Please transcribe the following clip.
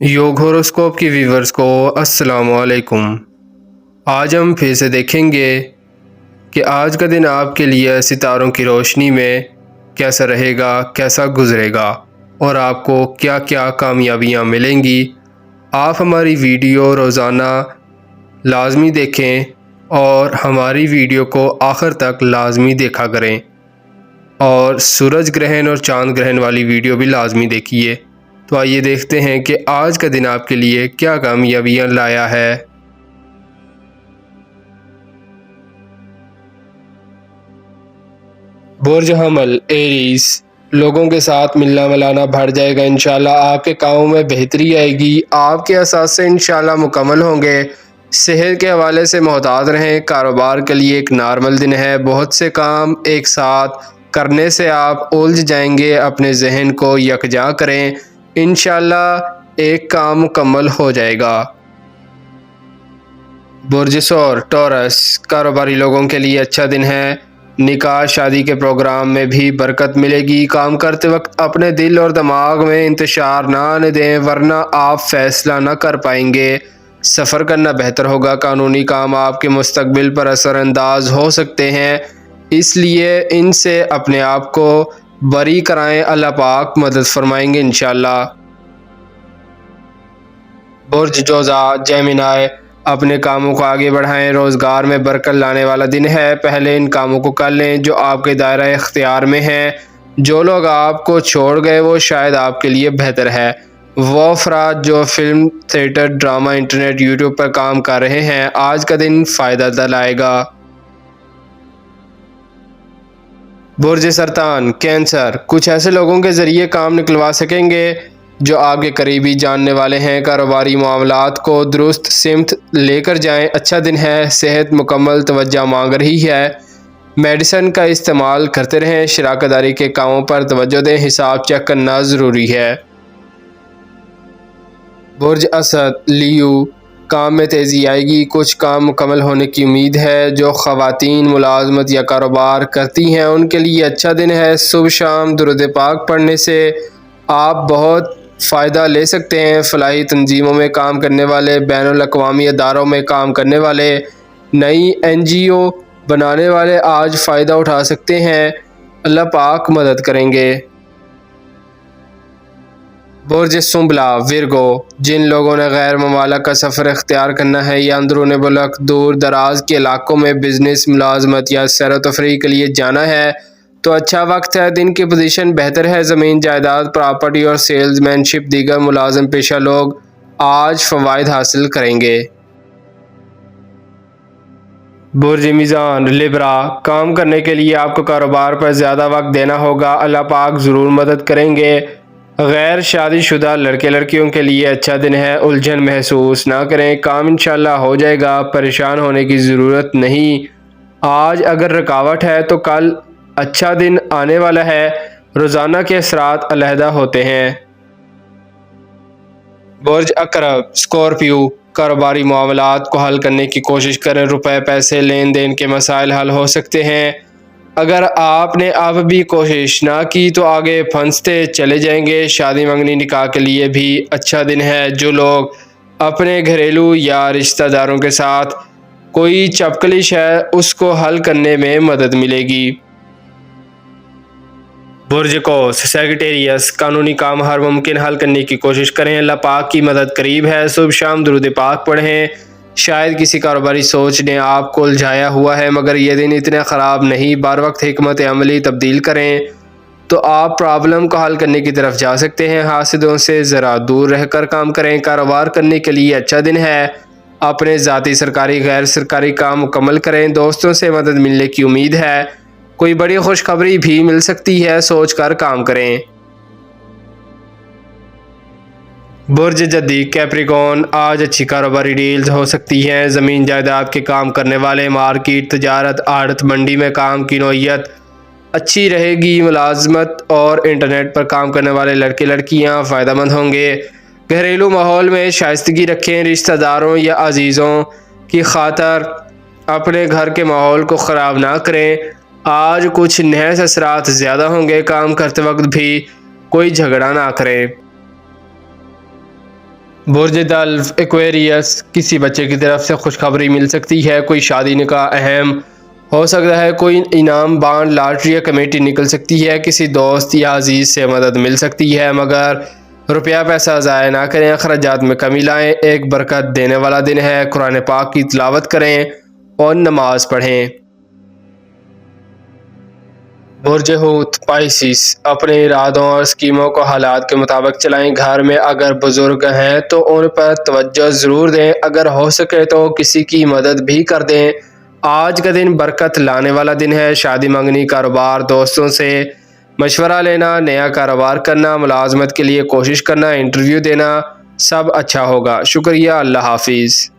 योग होरोस्कोप की व्यूवर्स को अस्सलाम वालेकुम। आज हम फिर से देखेंगे कि आज का दिन आपके लिए सितारों की रोशनी में कैसा रहेगा, कैसा गुजरेगा और आपको क्या क्या कामयाबियां मिलेंगी। आप हमारी वीडियो रोज़ाना लाजमी देखें और हमारी वीडियो को आखिर तक लाजमी देखा करें और सूरज ग्रहण और चांद ग्रहण वाली वीडियो भी लाजमी देखिए। तो आइए देखते हैं कि आज का दिन आपके लिए क्या कामयाबियां लाया है। बुर्ज हमल एरीज, लोगों के साथ मिलना मिलाना बढ़ जाएगा। इंशाल्लाह आपके कामों में बेहतरी आएगी। आपके असास से इंशाल्लाह मुकम्मल होंगे। सेहत के हवाले से मोहतात रहें। कारोबार के लिए एक नॉर्मल दिन है। बहुत से काम एक साथ करने से आप उलझ जाएंगे। अपने जहन को यकजा करें, इंशाल्लाह एक काम मुकम्मल हो जाएगा। बुर्ज सौर टॉरस, कारोबारी लोगों के लिए अच्छा दिन है। निकाह शादी के प्रोग्राम में भी बरकत मिलेगी। काम करते वक्त अपने दिल और दिमाग में इंतशार ना आने दें, वरना आप फैसला ना कर पाएंगे। सफ़र करना बेहतर होगा। कानूनी काम आपके मुस्तकबिल पर असरअंदाज हो सकते हैं, इसलिए इनसे अपने आप को बरी कराएं। अल्लाह पाक मदद फरमाएंगे इंशाल्लाह। बुर्ज जोजा जेमिनाई, अपने कामों को आगे बढ़ाएं। रोज़गार में बरकत लाने वाला दिन है। पहले इन कामों को कर लें जो आपके दायरा इख्तियार में हैं। जो लोग आपको छोड़ गए वो शायद आपके लिए बेहतर है। वो अफराद जो film, theatre, drama, internet, YouTube पर काम कर रहे हैं, आज का दिन फ़ायदा दिलाएगा। बुर्ज सरतान कैंसर, कुछ ऐसे लोगों के ज़रिए काम निकलवा सकेंगे जो आपके करीबी जानने वाले हैं। कारोबारी मामलात को दुरुस्त सिमत लेकर जाएं। अच्छा दिन है। सेहत मुकम्मल तवज्जो मांग रही है। मेडिसिन का इस्तेमाल करते रहें। शराकतदारी के कामों पर तवज्जो दें। हिसाब चेक करना ज़रूरी है। बुर्ज असद लियो, काम में तेज़ी आएगी। कुछ काम मुकम्मल होने की उम्मीद है। जो ख़वातीन मुलाजमत या कारोबार करती हैं उनके लिए अच्छा दिन है। सुबह शाम दुरूद पाक पढ़ने से आप बहुत फ़ायदा ले सकते हैं। फलाही तंजीमों में काम करने वाले, बैनुल अक़वामी अदारों में काम करने वाले, नई NGO बनाने वाले आज फ़ायदा उठा सकते हैं। अल्लाह पाक मदद करेंगे। बुर्ज सुंबला विरगो, जिन लोगों ने गैर ममालिक का सफ़र इख्तियार करना है या अंदरून मुल्क दूर दराज के इलाकों में बिजनेस, मुलाजमत या सैर व तफरीह के लिए जाना है तो अच्छा वक्त है। दिन की पोजीशन बेहतर है। ज़मीन जायदाद, प्रॉपर्टी और सेल्समैनशिप, दीगर मुलाजम पेशा लोग आज फ़वाइद हासिल करेंगे। बुर्ज मीज़ान लिब्रा, काम करने के लिए आपको कारोबार पर ज़्यादा वक्त देना होगा। अल्लाह पाक ज़रूर मदद करेंगे। गैर शादीशुदा लड़के लड़कियों के लिए अच्छा दिन है। उलझन महसूस ना करें, काम इंशाल्लाह हो जाएगा। परेशान होने की ज़रूरत नहीं। आज अगर रुकावट है तो कल अच्छा दिन आने वाला है। रोज़ाना के असरात अलहदा होते हैं। बुर्ज अकरब स्कॉर्पियो, कारोबारी मामलात को हल करने की कोशिश करें। रुपए पैसे लेन देन के मसाइल हल हो सकते हैं। अगर आपने अब भी कोशिश ना की तो आगे फंसते चले जाएंगे। शादी मंगनी निकाह के लिए भी अच्छा दिन है। जो लोग अपने घरेलू या रिश्तेदारों के साथ कोई चपकलिश है उसको हल करने में मदद मिलेगी। बुर्ज कोस सेक्रेटेरियस, कानूनी काम हर मुमकिन हल करने की कोशिश करें। अल्लाह पाक की मदद करीब है। सुबह शाम दुरूद पाक पढ़ें। शायद किसी कारोबारी सोच ने आपको उलझाया हुआ है, मगर यह दिन इतना ख़राब नहीं। बार वक्त हिकमत अमली तब्दील करें तो आप प्रॉब्लम को हल करने की तरफ जा सकते हैं। हासिदों से ज़रा दूर रहकर काम करें। कारोबार करने के लिए अच्छा दिन है। अपने ज़ाती, सरकारी, गैर सरकारी काम मुकम्मल करें। दोस्तों से मदद मिलने की उम्मीद है। कोई बड़ी खुशखबरी भी मिल सकती है, सोच कर काम करें। बुर्ज जद्दी कैप्रिकॉन, आज अच्छी कारोबारी डील्स हो सकती हैं। ज़मीन जायदाद के काम करने वाले, मार्केट, तजारत, आड़त, मंडी में काम की नौइयत अच्छी रहेगी। मुलाजमत और इंटरनेट पर काम करने वाले लड़के लड़कियां फ़ायदेमंद होंगे। घरेलू माहौल में शाइस्तगी रखें। रिश्तेदारों या अजीज़ों की खातर अपने घर के माहौल को ख़राब ना करें। आज कुछ नहस असरात ज़्यादा होंगे। काम करते वक्त भी कोई झगड़ा ना करें। برج دلو ایکویریس، کسی بچے کی طرف سے خوشخبری مل سکتی ہے، کوئی شادی نکاح اہم ہو سکتا ہے، کوئی انعام بانڈ لاٹری یا کمیٹی نکل سکتی ہے، کسی دوست یا عزیز سے مدد مل سکتی ہے، مگر روپیہ پیسہ ضائع نہ کریں، اخراجات میں کمی لائیں۔ ایک برکت دینے والا دن ہے، قرآن پاک کی تلاوت کریں اور نماز پڑھیں۔ برج حوت پائسیس، اپنے ارادوں اور اسکیموں کو حالات کے مطابق چلائیں۔ گھر میں اگر بزرگ ہیں تو ان پر توجہ ضرور دیں، اگر ہو سکے تو کسی کی مدد بھی کر دیں۔ آج کا دن برکت لانے والا دن ہے، شادی منگنی، کاروبار، دوستوں سے مشورہ لینا، نیا کاروبار کرنا، ملازمت کے لیے کوشش کرنا، انٹرویو دینا، سب اچھا ہوگا۔ شکریہ، اللہ حافظ۔